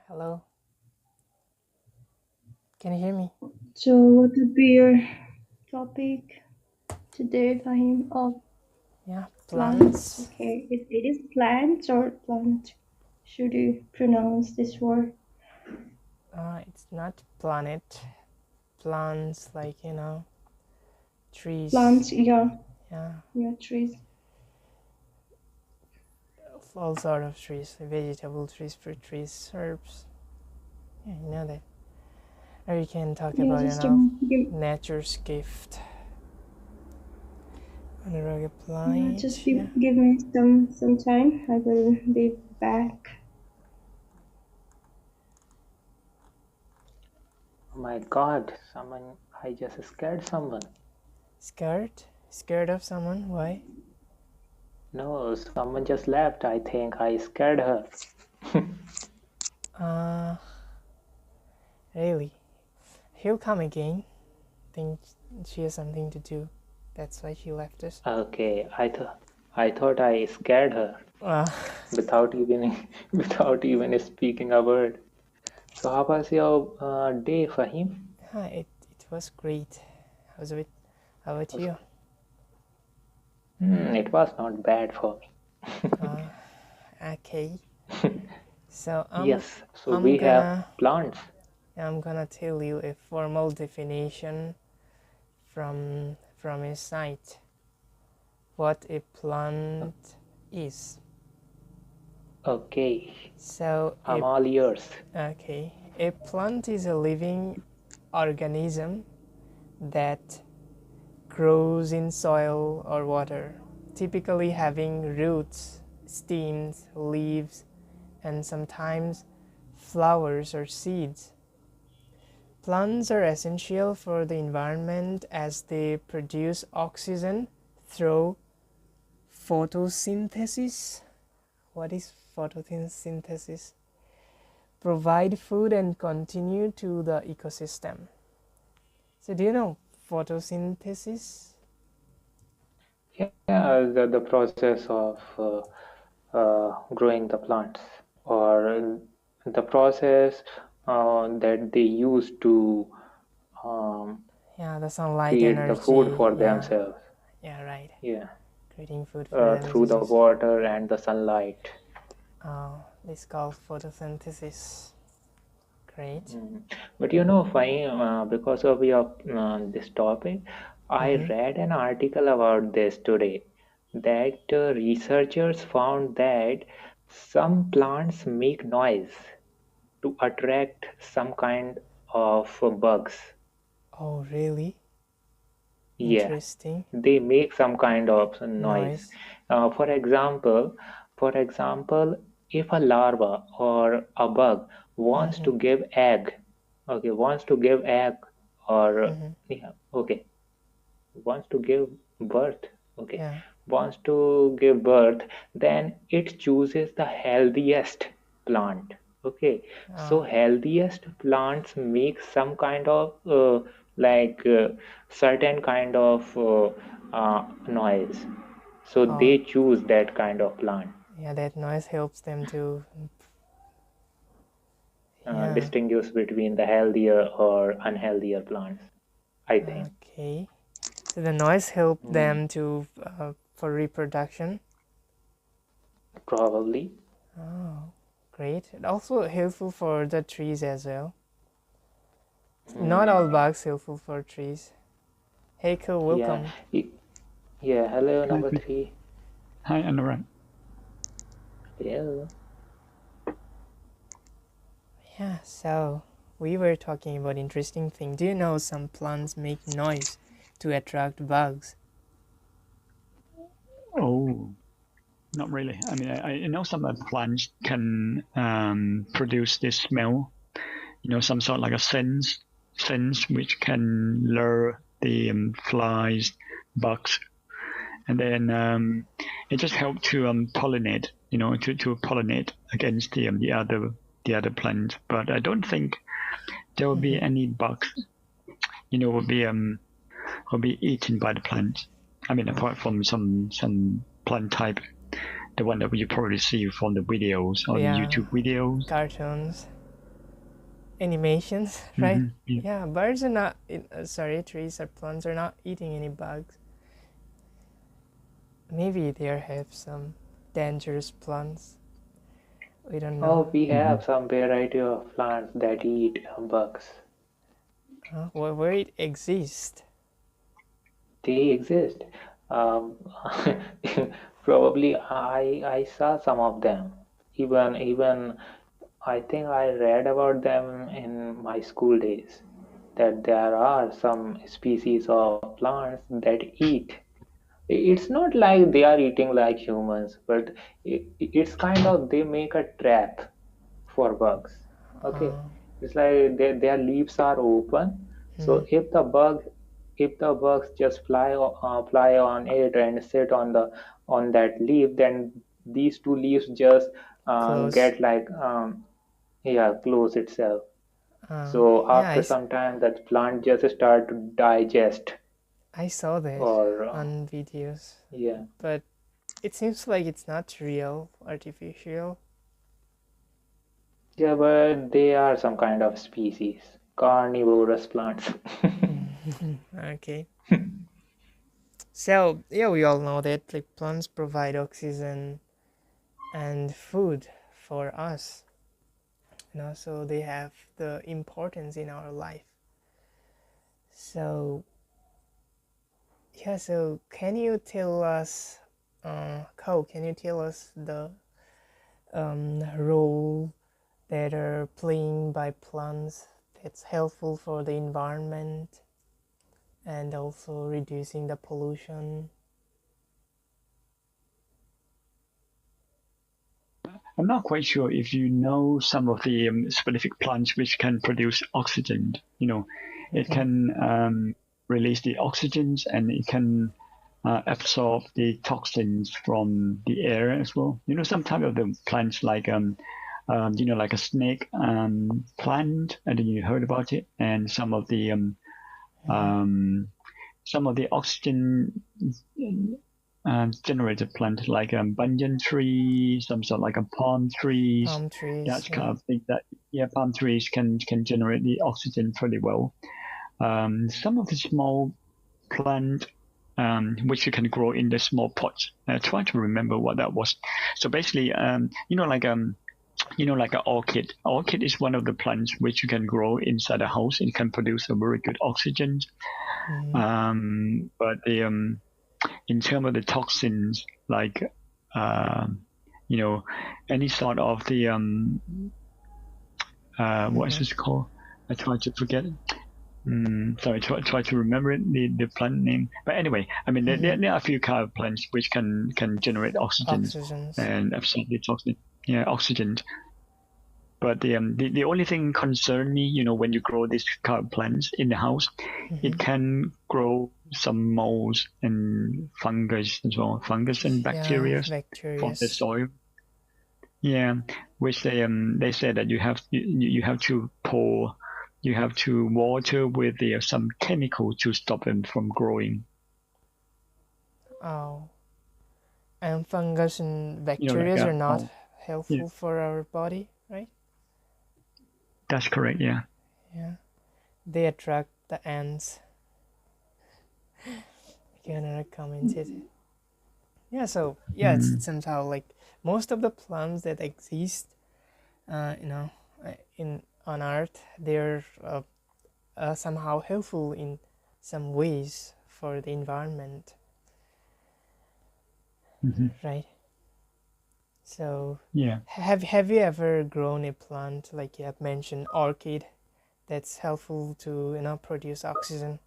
Hello. Can you hear me? So what would be your topic today, Fahim? Oh, Yeah, plants. plants. Okay, it is plants or plant? Should you pronounce this word? It's not planet. Plants, like, trees. Plants, yeah, Yeah, yeah, trees. all sort of trees. Vegetable trees, fruit trees, herbs. Yeah, you know that. Or you can talk Yeah, about, just give, nature's gift. On a rugged yeah, planet. just Yeah. give me some time. I will be back. Oh my God, I just scared someone. Scared? Scared of someone? Why? No, someone just left. I think I scared her. Uh, really? He'll come again. Think she has something to do. That's why she left us. Okay, I thought I scared her Uh, without even without even speaking a word. So how was your day, Fahim? it was great. How's it? How about Was- you? It was not bad for me. Uh, okay. So Yes, so I'm we have gonna plants. I'm gonna tell you a formal definition from his site. What a plant is. Okay, So I'm all ears. a plant is a living organism that grows in soil or water, typically having roots, stems, leaves, and sometimes flowers or seeds. Plants are essential for the environment as they produce oxygen through photosynthesis. What is photosynthesis? Provide food and continue to the ecosystem. So, do you know photosynthesis? Yeah, the process of growing the plants, or the process that they use to um, Yeah, the sunlight create the food energy. for Yeah, themselves. yeah, right. Yeah, Creating food for them through is the just water and the sunlight. this called photosynthesis. Great. But fine, because of your this topic, I Mm-hmm. read an article about this today that researchers found that some plants make noise to attract some kind of bugs. Oh, really? Yeah, Interesting. they make some kind of noise. Noise. For example, if a larva or a bug wants Mm-hmm. to give egg, okay, wants to give egg, or Mm-hmm. yeah, okay, wants to give birth, okay, Yeah. wants to give birth, then it chooses the healthiest plant. Okay, so Oh, healthiest plants make some kind of certain kind of noise. So oh, they choose that kind of plant, yeah. That noise helps them to. Yeah. distinguish between the healthier or unhealthier plants, I think. Okay. So the noise help Hmm, them to for reproduction. probably. Oh, great. And also helpful for the trees as well. Not Hmm, all bugs helpful for trees. Hey, cool. yeah. Welcome. Yeah, hello, Hi, number three. hi, Anurag. Yeah. Yeah. So we were talking about interesting thing. Do you know some plants make noise to attract bugs? Oh, not really. I mean, I know some plants can produce this smell. Some sort like a sense which can lure the flies, bugs, and then it just helps to pollinate. To pollinate against the other plant. But I don't think there will be any bugs. Will be eaten by the plant. I mean, apart from some plant type, the one that you probably see from the videos or the Yeah. YouTube videos. Cartoons. animations, right? Yeah. Yeah, birds are not. Trees or plants are not eating any bugs. Maybe they have some dangerous plants. We don't know. Oh, we have some variety of plants that eat bugs. Where it exists. They exist. Um, Probably I saw some of them. Even I think I read about them in my school days that there are some species of plants that eat. It's not like they are eating like humans, but it's kind of they make a trap for bugs. Okay, it's like their leaves are open, so if the bugs just fly on it and sit on that leaf, then these two leaves just Close. get like yeah, close itself. So Yeah, after some time, that plant just start to digest I saw that or on videos, yeah. but it seems like it's not real, artificial. Yeah, but they are some kind of species, carnivorous plants. Okay. So yeah, we all know that like plants provide oxygen and food for us. So they have the importance in our life. So yeah, so can you tell us, Ko, can you tell us the role that are playing by plants that's helpful for the environment and also reducing the pollution? I'm not quite sure if you know some of the specific plants which can produce oxygen. It can release the oxygens and it can absorb the toxins from the air as well. Some type of the plants like like a snake plant, and then you heard about it, and some of the oxygen generated plant like banyan tree, some sort like a palm trees. Palm trees, That's yeah. kind of thing that palm trees can generate the oxygen pretty well. Some of the small plant which you can grow in the small pots. I try to remember what that was. So basically, like an orchid. Orchid is one of the plants which you can grow inside a house. It can produce a very good oxygen. But in terms of the toxins, like any sort of the what is this called? I try to forget it. Sorry, try to remember it, the plant name. But anyway, I mean, there are a few kind of plants which can generate oxygen and absorb the toxin. Yeah, oxygen. But the only thing concern me, when you grow these kind of plants in the house, it can grow some molds and fungus as well, fungus and bacteria from the soil. Yeah, which they said that you have to pour. You have to water with some chemical to stop them from growing. Oh, and fungus and bacteria are not helpful for our body, right? That's correct, yeah. Yeah, they attract the ants. Another commented. Yeah, so yeah, it's somehow like most of the plants that exist, in on Earth, they're somehow helpful in some ways for the environment, right? So yeah, have you ever grown a plant like you have mentioned, orchid, that's helpful to produce oxygen?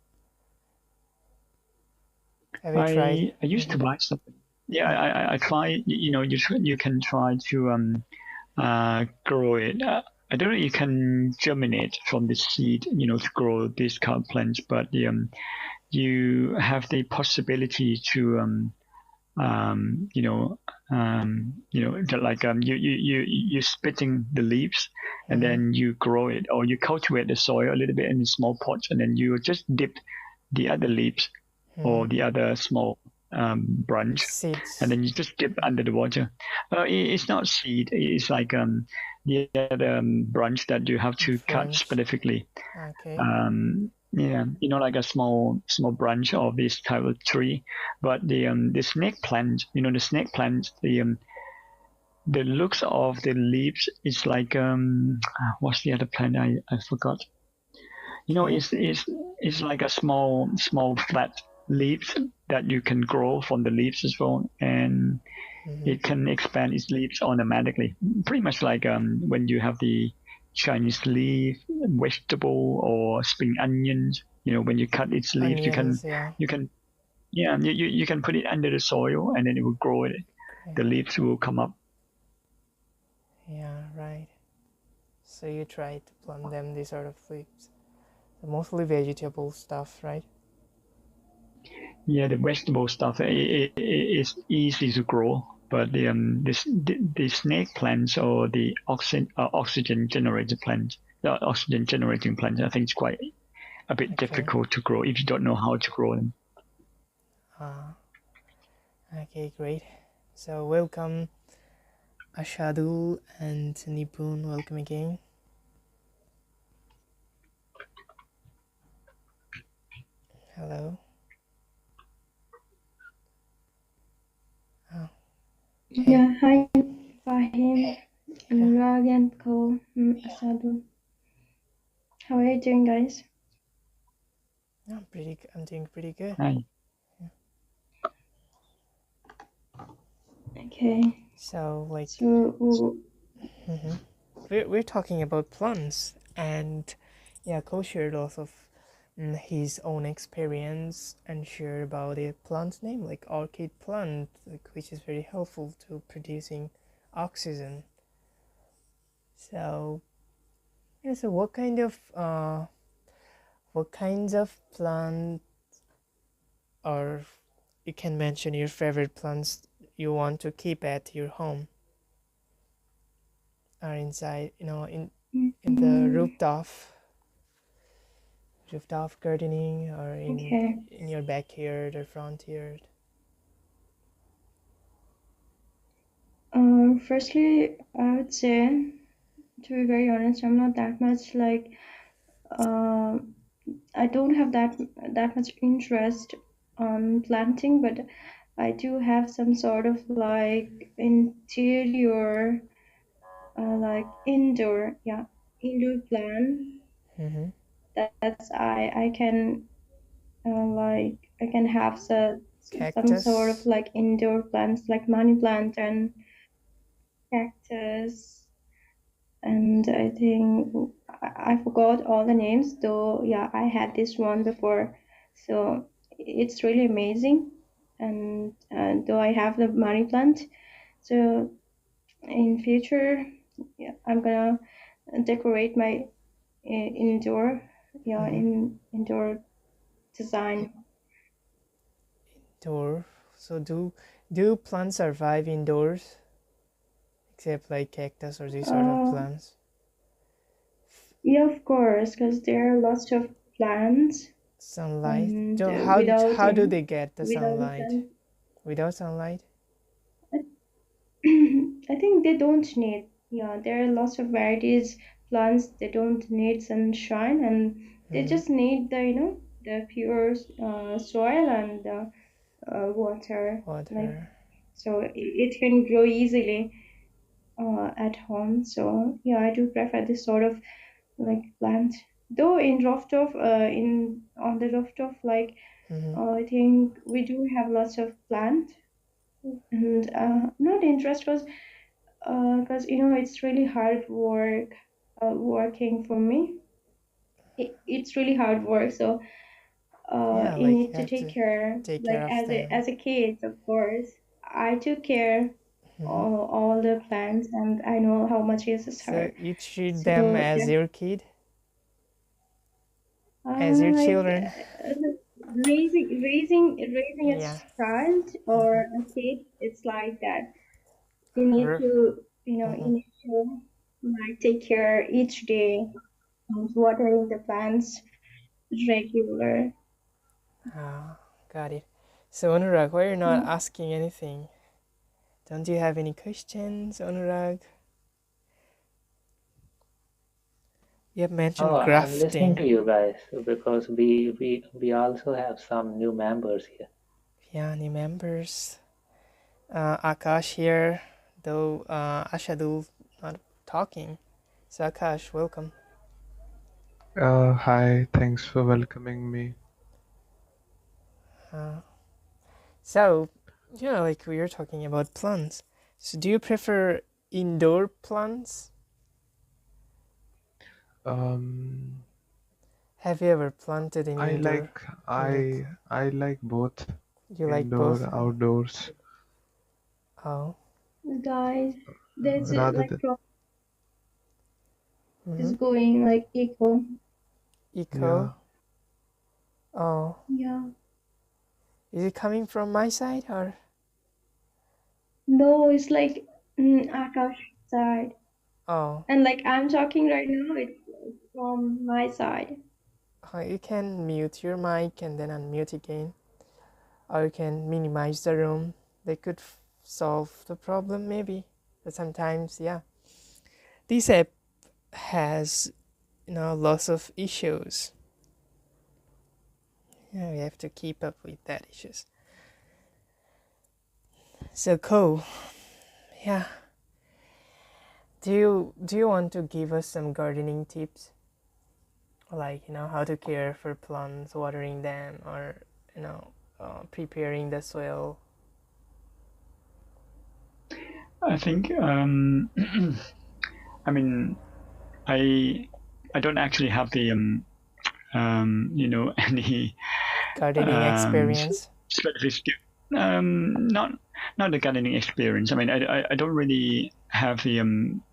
Have you tried? I used to buy something. Yeah, I try. You can try to grow it. I don't know. You can germinate from the seed, to grow these kind of plants, but you have the possibility to you splitting the leaves and then you grow it, or you cultivate the soil a little bit in small pots, and then you just dip the other leaves or the other small branch, Seeds. and then you just dip under the water. It's not seed. It's like the branch that you have to cut Branch. specifically. Okay. Yeah, like a small branch of this type of tree. But the snake plant, the snake plant, the looks of the leaves is like what's the other plant? I forgot. Okay. It's like a small flat leaves that you can grow from the leaves as well, and it can expand its leaves automatically. Pretty much like when you have the Chinese leaf, vegetable, or spring onions. When you cut its leaves, Onions, yeah. you can yeah you can put it under the soil, and then it will grow it. Great. The leaves will come up. Yeah, right. So you try to plant them these sort of leaves. So mostly vegetable stuff, right? Yeah, the vegetable stuff is easy to grow, but the snake plants or the oxygen generated plants, the oxygen generating plants, I think it's quite a bit difficult to grow if you don't know how to grow them. Okay, great. So welcome Ashadul and Nipun, welcome again. Hello. Oh. Hey. Yeah, hi Fahim, Anurag and Cole, Asadu. How are you doing, guys? I'm doing pretty good. Hi. Okay. So we're talking about plants, and yeah, Cole shared lots of his own experience and shared about a plant name like orchid plant, which is very helpful to producing oxygen. So yeah, so what kinds of plant, or you can mention your favorite plants you want to keep at your home or inside, in the rooftop gardening, or in your backyard or front yard. Firstly, I would say, to be very honest, I'm not that much like I don't have that much interest on planting, but I do have some sort of like interior, like indoor plant. That's I can like I can have some sort of Cactus. like indoor plants like money plant and cactus, and I think I forgot all the names though. Yeah, I had this one before, so it's really amazing. And though I have the money plant, so in future, yeah, I'm gonna decorate my indoor, indoor design. Indoor. So do plants survive indoors, except like cactus or these sort of plants? Yeah, of course, because there are lots of plants. Sunlight. And So how do they get the sunlight? Without sunlight? I think they don't need. Yeah, there are lots of varieties plants. They don't need sunshine, and they just need the pure soil and water. Like, so it can grow easily at home. So yeah, I do prefer this sort of like plant. Though in rooftop, on the rooftop, like I think we do have lots of plant, and not interest because it's really hard work working for me. It's really hard work, so Yeah, you like need you to have take to care. take Like care of them. as a kid, of course, I took care all the plants, and I know how much it is So hard. you treat them So as your kid, as your like children. raising a Yeah. child or a kid, it's like that. You need to like take care each day of watering the plants regular. Oh, got it. So Anurag, why you're not Yeah. asking anything? Don't you have any questions, Anurag? You have Oh, mentioned I'm listening grafting. to you guys because we also have some new members here. Yeah, new members. Akash here, though Ashadul not talking. So Akash, welcome. Hi, thanks for welcoming me. Uh, so, yeah, like we were talking about plants. So do you prefer indoor plants? Um, Have you ever planted in I indoor? like Indoor. I like both You like both? indoor, outdoors, Oh. Guys, there's rather like than Mm-hmm. is going like echo. yeah. Eco. Oh. Yeah. Is it coming from my side or? No, it's like Akash side. Oh. And like I'm talking right now, it's from my side. You can mute your mic and then unmute again, or you can minimize the room. They could solve the problem maybe. But sometimes, yeah, this app has lots of issues. Yeah, we have to keep up with that issues. So cool. Yeah. Do you want to give us some gardening tips? Like, how to care for plants, watering them, or preparing the soil. I think I mean I don't actually have the any Gardening experience. specific skill. Not the gardening experience. I mean, I don't really have the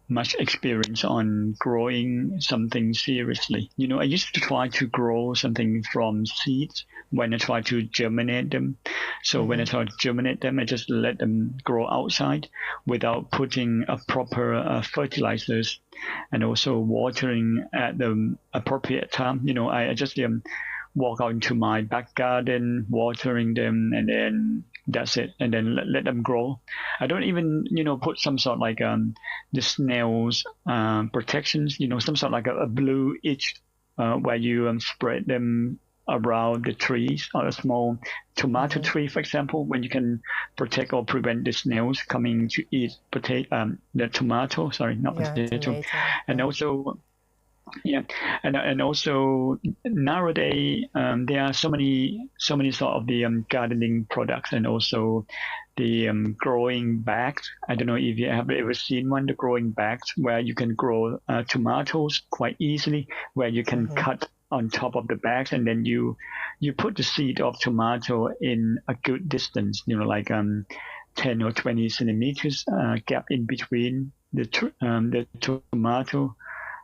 much experience on growing something seriously. I used to try to grow something from seeds when I try to germinate them. So when I try to germinate them, I just let them grow outside without putting a proper fertilizers and also watering at the appropriate time. I just walk out into my back garden, watering them, and then that's it. And then let them grow. I don't even, put some sort like the snails protections, some sort like a blue itch where you spread them around the trees or a small tomato tree, for example, when you can protect or prevent the snails coming to eat the tomato. Sorry, not Yeah, potato. tomato. And Yeah. also yeah, and also nowadays there are so many sort of the gardening products and also the growing bags. I don't know if you have ever seen one, the growing bags where you can grow tomatoes quite easily, where you can cut on top of the bags and then you put the seed of tomato in a good distance, like 10 or 20 centimeters gap in between the tomato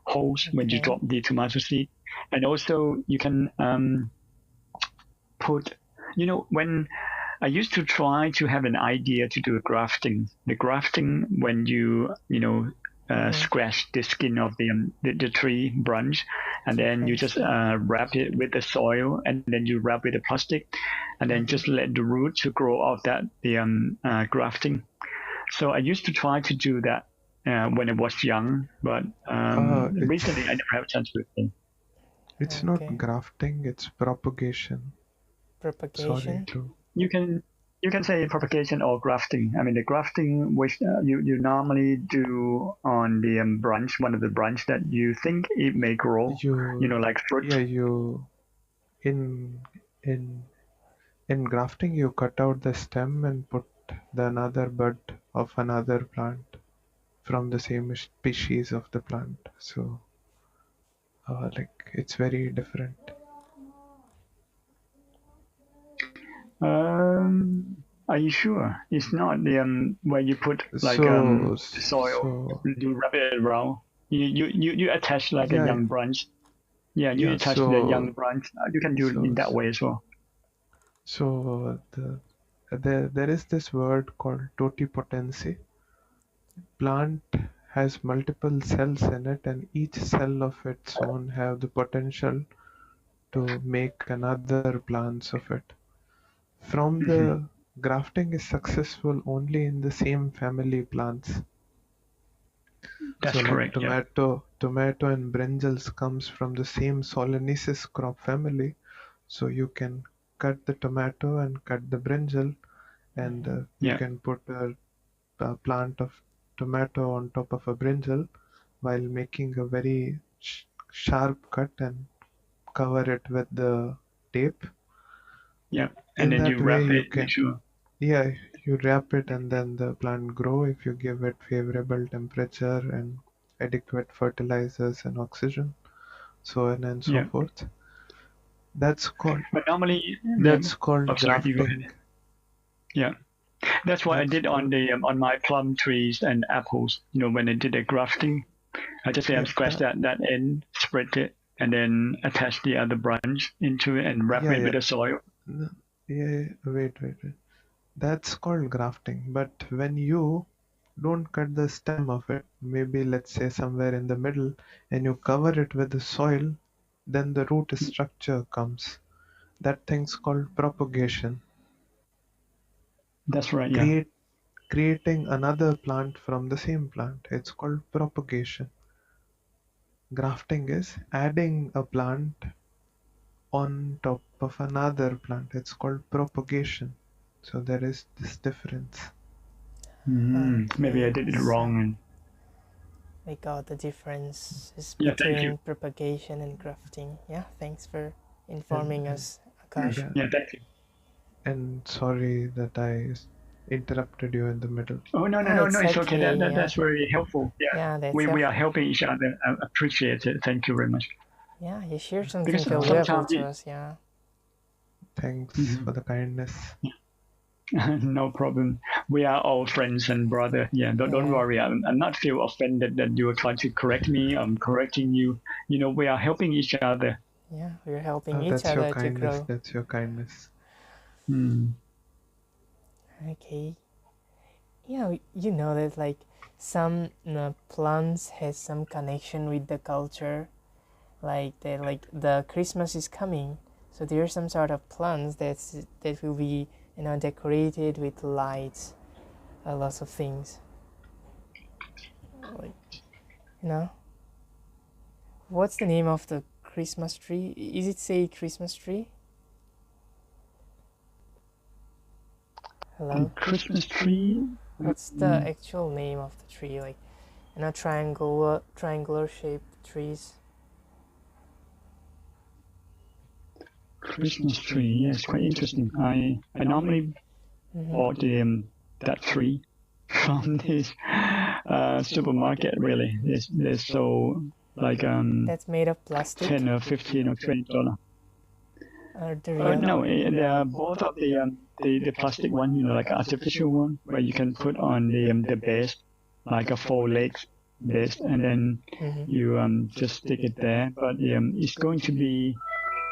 holes when you Okay. drop the tomato seed. And also you can put, when I used to try to have an idea to do a grafting. The grafting when scratch the skin of the tree branch, and then you just wrap it with the soil, and then you wrap with the plastic, and then just let the root to grow out that the grafting. So I used to try to do that when I was young, but recently I never have a chance to do it. It's not Okay. grafting, it's propagation. Sorry Propagation. to. You can say propagation or grafting. I mean, the grafting which you normally do on the branch, one of the branch that you think it may grow, like fruit. Yeah, in in in grafting you cut out the stem and put the another bud of another plant from the same species of the plant. So, like it's very different. Are you sure? It's not the where you put like So, soil, so you wrap it around. You attach like a yeah, young branch. Yeah, you yeah. attach the young So, branch. You can do it so, in that way as well. so there is this word called totipotency. Plant has multiple cells in it, and each cell of its own have the potential to make another plants of it. From the grafting is successful only in the same family plants. That's So like correct. Yeah. tomato and brinjals comes from the same Solanaceae crop family. So you can cut the tomato and cut the brinjal, and you Yeah. can put a plant of tomato on top of a brinjal while making a very sharp cut and cover it with the tape. Yeah. And In then you that way wrap you it. Make can, sure. yeah, you wrap it and then the plant grow if you give it favorable temperature and adequate fertilizers and oxygen, so on and so Yeah. forth. That's called But normally, yeah. that's called Oh, sorry. You go ahead. grafting. Yeah. That's what I That's did on called the on my plum trees and apples. When I did the grafting, I just yeah scratch that end, spread it, and then attach the other branch into it and wrap yeah it yeah with the soil. no, yeah wait. That's called grafting. But when you don't cut the stem of it, maybe let's say somewhere in the middle, and you cover it with the soil, then the root structure comes. That thing's called propagation. That's right. Yeah. Create Creating another plant from the same plant. It's called propagation. Grafting is adding a plant on top of another plant. It's called propagation. So there is this difference. Maybe I Okay, did it so wrong. And we got the differences yeah, thank you. between propagation and grafting. Yeah, thanks for And, informing and us, Akash. yeah, Yeah, thank you. and sorry that I interrupted you in the middle. Oh no, no, Ah, no, no! it's It's okay. That, okay. that Yeah, that's very helpful. Yeah, yeah, that's we are helpful. helping each other. I appreciate it. Thank you very much. Yeah, you shared something Because valuable sometimes to us. Yeah. Thanks for the kindness. no problem. We are all friends and brother. Yeah, don't Yeah. worry. I'm not feel offended that you are trying to correct me. I'm correcting you. We are helping each other. Yeah, we're helping Oh, each that's your other to kindness. grow. That's your kindness. Hmm. Okay. Yeah, you know that like some plants has some connection with the culture. Like the Christmas is coming, so there's some sort of plants that will be decorated with lights, lots of things. Like you know, what's the name of the Christmas tree? Is it say Christmas tree? Hello. Christmas tree. What's the actual name of the tree? Like triangular shaped trees. Christmas tree. Yeah, it's quite interesting. I normally bought that tree from this supermarket. Really, they're so like That's made of plastic. 10 or 15 or $20. The real. No, they are both of the plastic one, like artificial one, where you can put on the base, like a 4 legs base, and then you just stick it there. But it's going to be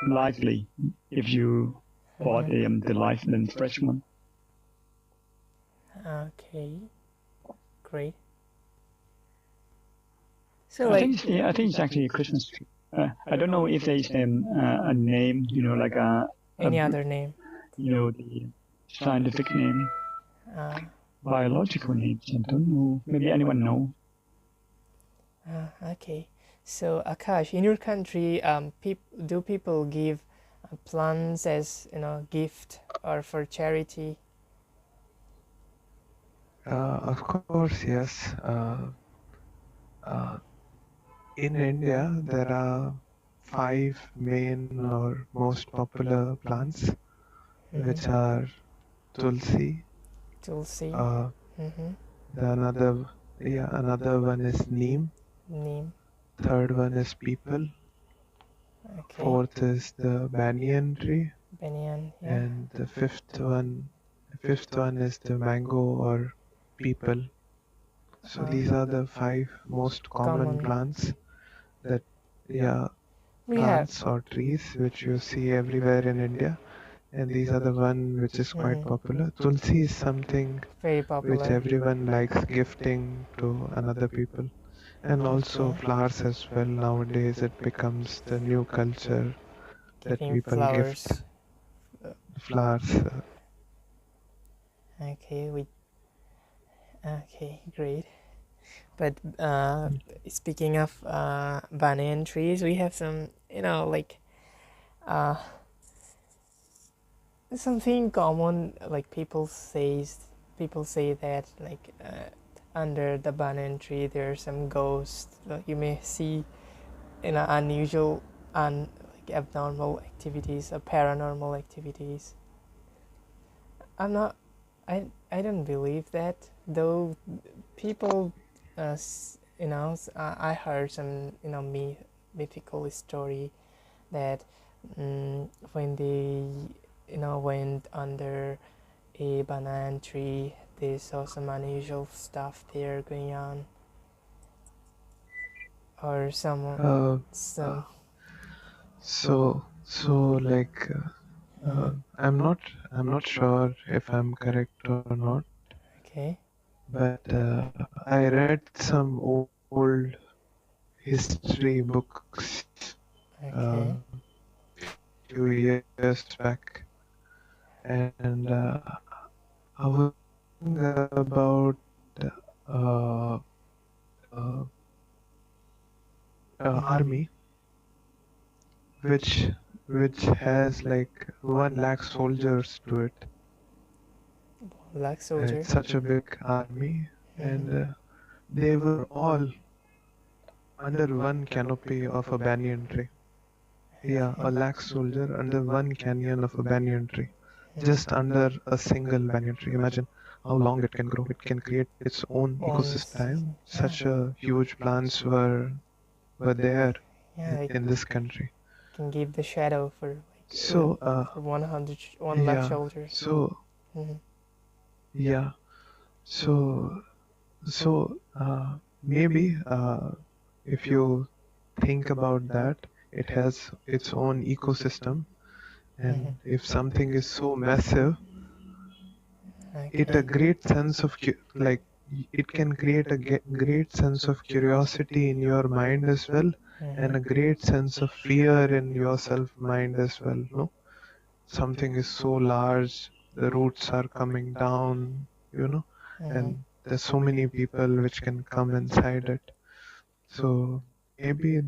lively if you bought the live and fresh one. Okay, great. So I think it's actually a Christmas tree. I don't know if there's a name, like any other name? The scientific name, biological names. I don't know. Maybe anyone know. Okay. So Akash, in your country, do people give plants as gift or for charity? Of course, yes. In India, there are 5 main or most popular plants, which are tulsi. Tulsi. Another one is neem. Neem. Third one is peepal. Okay. Fourth is the banyan tree. Banyan. Yeah. And the fifth one is the mango or peepal. So these are the 5 most common plants that plants or trees which you see everywhere in India, and these are the one which is quite popular. Tulsi is something very popular, which everyone likes gifting to another people, and also flowers as well. Nowadays it becomes the new culture that giving people flowers. gift flowers. Okay, great. But speaking of banyan trees, we have some, like uh, something common. Like people say that like under the banyan tree there are some ghosts. Like you may see unusual and like abnormal activities or paranormal activities. I'm not. I don't believe that though. People, I heard some mythical story that when they went under a banana tree, they saw some unusual stuff there going on, or Uh, some. so like I'm not sure if I'm correct or not, Okay. but I read some old history books Okay. few years back, and I was thinking about uh, uh, army which has like 1 lakh soldiers to it. Black soldier. It's such a big army, and they were all under one canopy of a banyan tree. Yeah, 1 lakh soldier under one canyon of a banyan tree, just under a single banyan tree. Imagine how long it can grow. It can create its own On. ecosystem. Yeah. Such a huge plants were there Yeah, it in this country. can give the shadow for like So for 100 1 lakh yeah, soldiers. so Mhm. yeah, so maybe if you think about that, it has its own ecosystem, and if something is so massive, it a great sense of like it can create a great sense of curiosity in your mind as well, and a great sense of fear in yourself mind as well. No, something is so large, the roots are coming down, and there's so many people which can come inside it. So maybe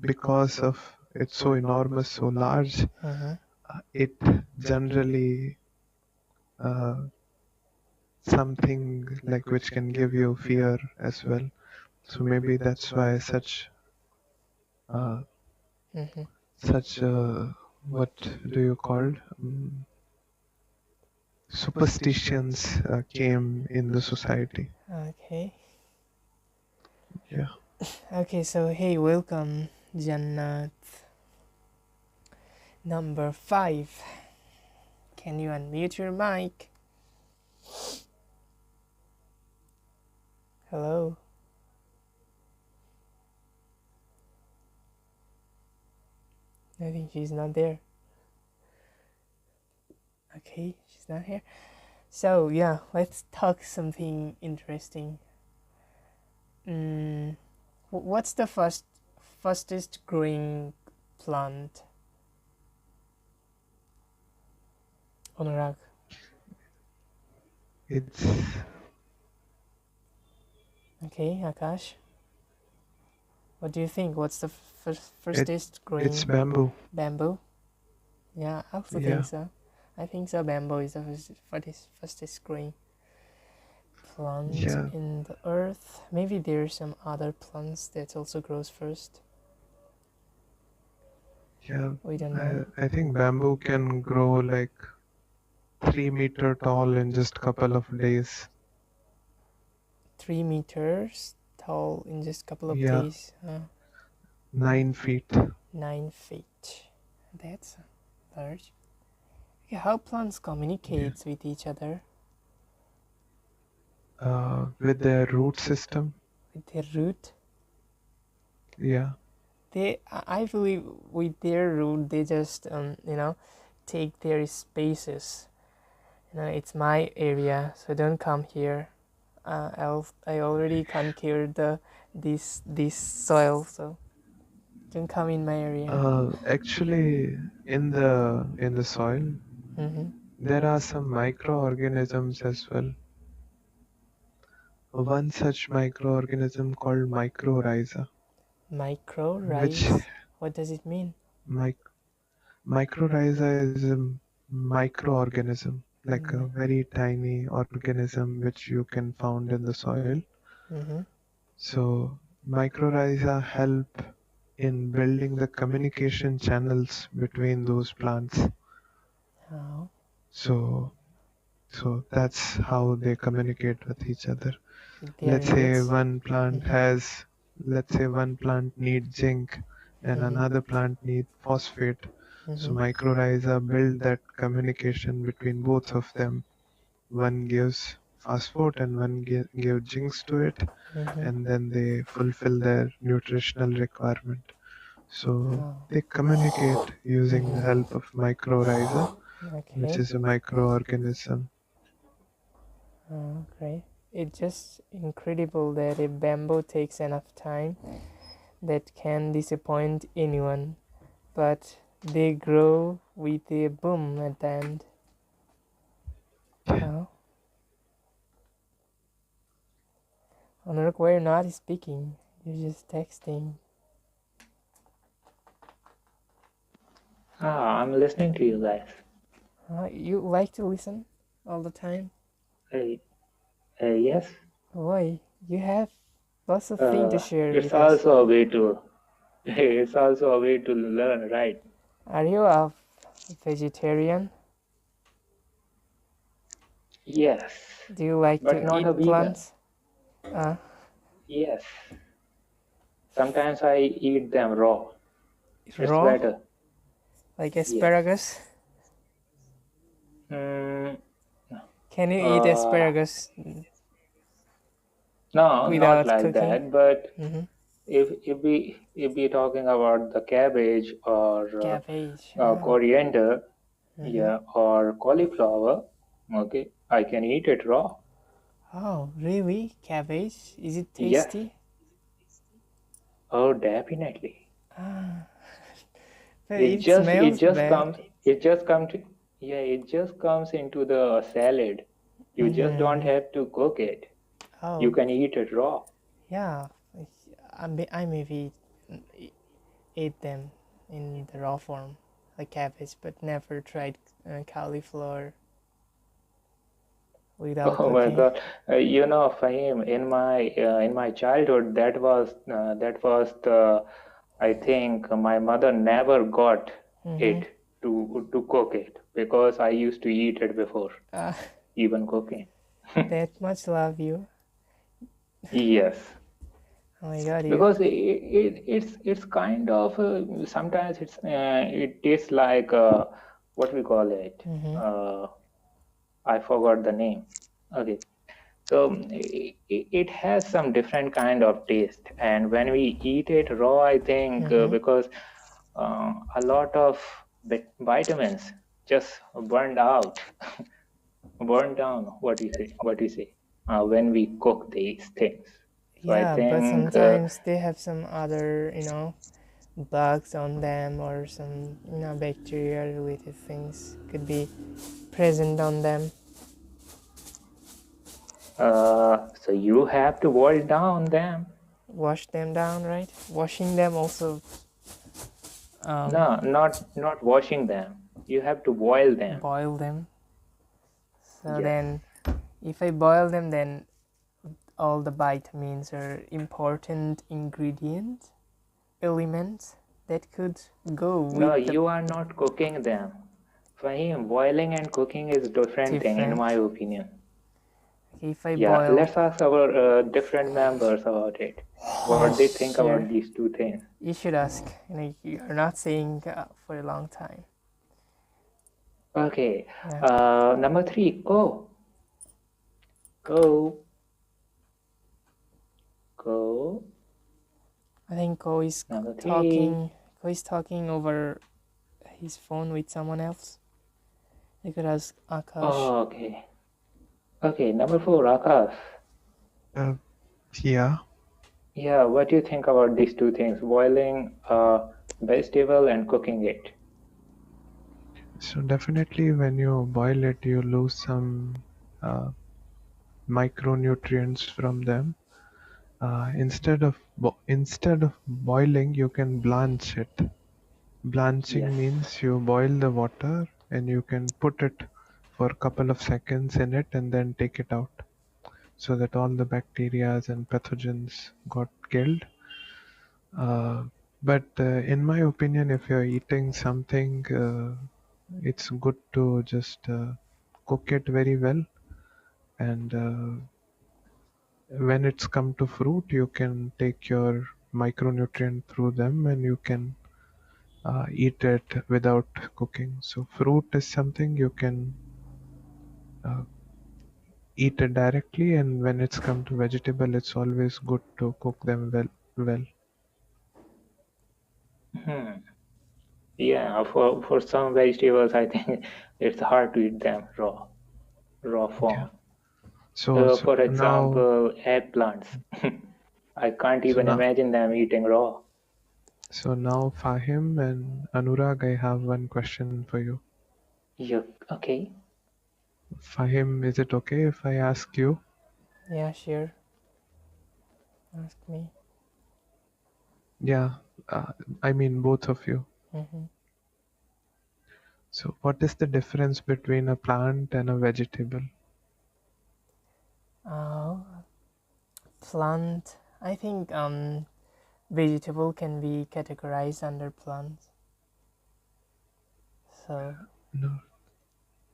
because of it's so enormous, so large, it generally uh, something like which can give you fear as well. So maybe that's why uh, such what do you call superstitions came in the society. Okay. Yeah. Okay, so hey, welcome, Jannat. Number 5. Can you unmute your mic? Hello. I think she's not there. Okay, she's not here. So yeah, let's talk something interesting. What's the fastest growing plant? Anurag. It's Okay, Akash. What do you think? What's the it, fastest growing? it's bamboo. Bamboo? Yeah, I also Yeah. think so. I think so. Bamboo is the fastest growing plant Yeah. in the earth. Maybe there's some other plants that also grows first. Yeah. We don't know. I think bamboo can grow like 3 meter tall in just couple of days. 3 meters tall in just a couple of Yeah. days. 9 feet. 9 feet. That's large. Okay, how plants communicate with each other? With their root system. With their root? Yeah. I believe with their root they just take their spaces. It's my area, so don't come here. I already conquered this soil, so don't come in my area. Actually, in the soil, there are some microorganisms as well. One such microorganism called mycorrhiza, which Mycorrhiza? What does it mean? mic mycorrhiza is a microorganism, like a very tiny organism which you can found in the soil. Mm-hmm. So mycorrhiza help in building the communication channels between those plants. Oh. So that's how they communicate with each other. Their Let's say needs. one plant has, let's say one plant needs zinc and another plant needs phosphate. So Mm-hmm. mycorrhiza build that communication between both of them. One gives phosphate and one gives zinc to it, Mm-hmm. and then they fulfill their nutritional requirement. So Oh. they communicate using the help of mycorrhiza, which Okay. is a microorganism. Oh, great. It's just incredible that a bamboo takes enough time that can disappoint anyone, but they grow with a boom at the end. Oh, Anurag, why you're not speaking? You're just texting. I'm listening to you guys. You like to listen all the time? Yes. Why? You have lots of things to share It's with us. also a way to it's also a way to learn, right? Are you a vegetarian? Yes, Do you like but to not eat a vegan. plants? Uh, Yes, sometimes I eat them raw. It's Raw? better. Like Yes. asparagus? Mm, Can you eat asparagus no, not without like cooking? that. But Mm-hmm. if we talking about the cabbage or Cabbage. coriander, Mm-hmm. yeah, or cauliflower, okay, I can eat it raw. Oh, really? Cabbage? Is it Yes. tasty? Oh, definitely. But It it just it smells just bad. comes it just come to yeah, it just comes into the salad. You just don't Mm-hmm. have to cook it. You Oh, can eat it raw. yeah. I maybe ate them in the raw form, like cabbage, but never tried cauliflower without Oh my cooking. God. Fahim, in my childhood, that was the I think my mother never got Mm-hmm. it to cook it because I used to eat it before Uh, even cooking. that much love you. Yes, Oh my god, you. because it's kind of sometimes it tastes like what we call it. Mm-hmm. I forgot the name. Okay. So it has some different kind of taste, and when we eat it raw, I think Mm-hmm. because a lot of vitamins just burned out, burned down. What you say? When we cook these things. So I Yeah, but think sometimes they have some other, bugs on them or some, bacteria related things could be present on them. so you have to boil down them. Wash them down, right? Washing them also No, not washing them. You have to boil them. boil them. So Yes. then, if I boil them, then all the vitamins or important ingredient elements that could go No, with the you are not cooking them. For him, boiling and cooking is different thing, in my different. opinion. If I Yeah, boil, let's ask our different members about it. What they think about sure, these two things. you should ask. You're not saying for a long time. Okay, Yeah. number 3, go. Go. Go. I think Ko is Number 3. talking. Ko is talking over his phone with someone else. You could ask Akash. Oh, okay. Okay, number 4, Akash. Yeah, Yeah, what do you think about these two things? Boiling vegetable and cooking it. So definitely when you boil it, you lose some uh, micronutrients from them. Instead of boiling, you can blanch it. Yes. Blanching means you boil the water and you can put it for a couple of seconds in it and then take it out so that all the bacteria and pathogens got killed. But in my opinion, if you're eating something, it's good to just cook it very well. And when it's come to fruit, you can take your micronutrient through them and you can eat it without cooking. So fruit is something you can uh, eat it directly, and when it's come to vegetable, it's always good to cook them well. Well, Hmm. Yeah, for some vegetables, I think it's hard to eat them raw yeah. form. So For now, example, eggplants. I can't so even now, imagine them eating raw. so now, Fahim and Anurag, I have one question for you. Yeah, okay. Fahim, is it okay if I ask you? Yeah, sure. Ask me. Yeah, I mean both of you. Mm-hmm. So, what is the difference between a plant and a vegetable? Uh, Plant. I think vegetable can be categorized under plants. So No.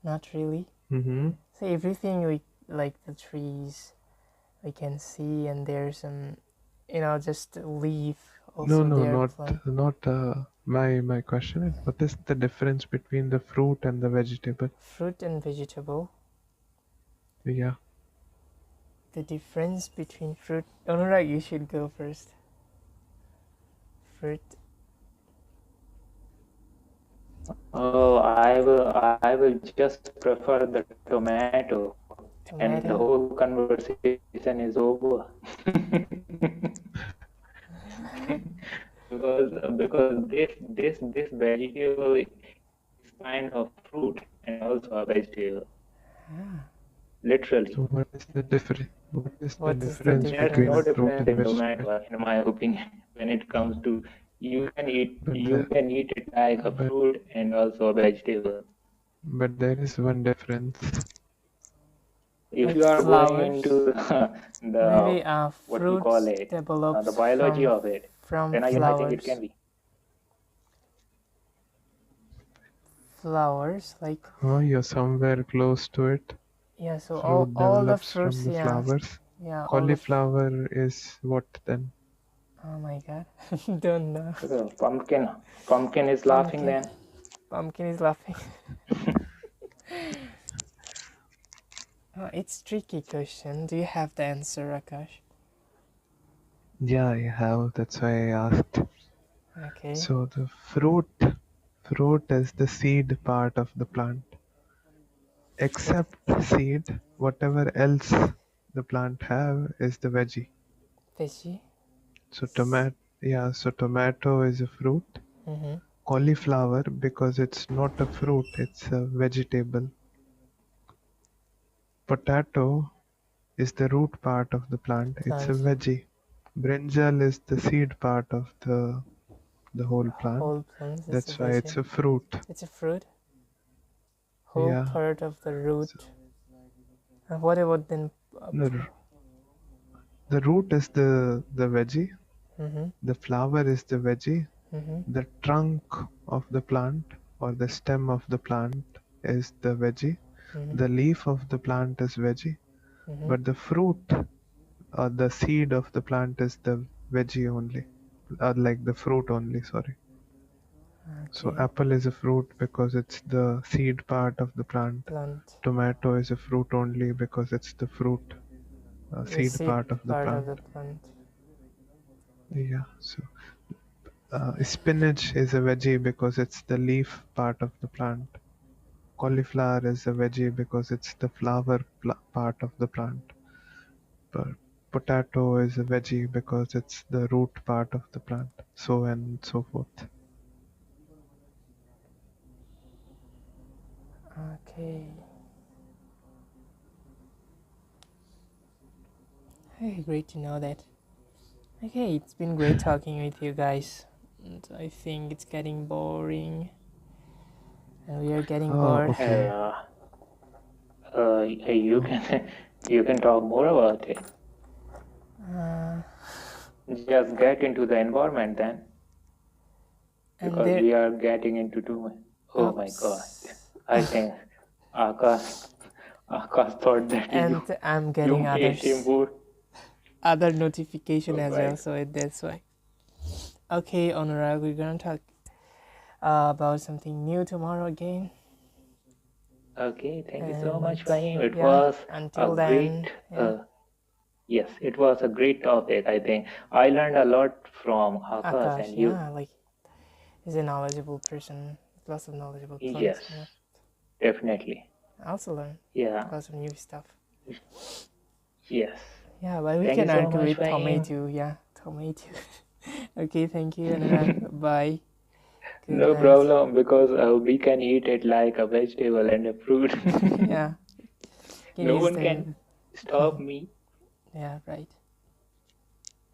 not really. Mm-hmm. So everything we like the trees we can see, and there's some, just leaf. No, Also, no, their not plant, not. My question is, what is the difference between the fruit and the vegetable? fruit and vegetable. Yeah. The difference between fruit. Alright, you should go first. Fruit, Oh, I will just prefer the tomato, and the tomato. whole conversation is over. Because this vegetable is kind of fruit and also a vegetable, Ah, literally. So what is the difference? What is the what is the difference There's between no a difference? fruit difference and in vegetable? tomato, in my opinion, when it comes to But you the can eat it like a but fruit and also a vegetable. but there is one difference. If Like you are going flowers. into the Maybe what we call fruits it, the develops biology of it, from then I think it flowers. can be. Flowers, like, Oh, you're somewhere close to it. yeah. So Fruit all the develops from fruits, the yeah, flowers. yeah. All the. Cauliflower is what then? Oh my god, don't know. Pumpkin is laughing Pumpkin, then. pumpkin is laughing. It's tricky question. Do you have the answer, Akash? Yeah, I have. That's why I asked. Okay. So the fruit is the seed part of the plant. Fruit, Except seed, whatever else the plant have is the veggie. veggie. So tomato is a fruit. Mm-hmm. Cauliflower, because it's not a fruit, it's a vegetable. Potato is the root part of the plant, it's a Plant, veggie. Brinjal is the seed part of the whole plant. whole plant is a That's why veggie. it's a fruit. It's a fruit. Whole Yeah. part of the So root. What about then? the, the root is the veggie. Mm-hmm. The flower is the veggie. Mm-hmm. The trunk of the plant or the stem of the plant is the veggie. Mm-hmm. The leaf of the plant is veggie. Mm-hmm. But the fruit or the seed of the plant is the veggie only. Or like the fruit only, sorry. So Okay. apple is a fruit because it's the seed part of the plant. Plant. Tomato is a fruit only because it's the fruit The seed seed part of the part of plant. the plant. Yeah. So spinach is a veggie because it's the leaf part of the plant. Cauliflower is a veggie because it's the flower part of the plant. But potato is a veggie because it's the root part of the plant. So and so forth. Okay. Hey, great to know that. Okay, it's been great talking with you guys. And I think it's getting boring. And we are getting Oh, bored. okay. You can you can talk more about it. Uh, Just get into the environment then, and because there. we are getting into too much. Oh my God! Oops. I think Akash Akash thought that And I'm you getting made him bored. other notification Oh as my well, so that's why. Okay, Anurag, we're gonna talk about something new tomorrow again. Okay, thank you so And much, Fahim. It yeah, was a until then, great, yeah, yes, it was a great topic. I think I learned a lot from Akash Akash, and you. yeah, like he's a knowledgeable person, lots of knowledgeable Yes, plants, you know. definitely. I also learned Yeah, lots of new stuff. yes. Yeah, but we Thank you can so argue much, with Fahim. tomato, yeah, tomato. Okay, thank you, Anurag. Bye. Good No night. problem, because we can eat it like a vegetable and a fruit. Yeah, you can No use one the. can stop me. Yeah, right.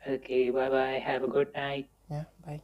Okay, bye bye. Have a good night. Yeah, bye.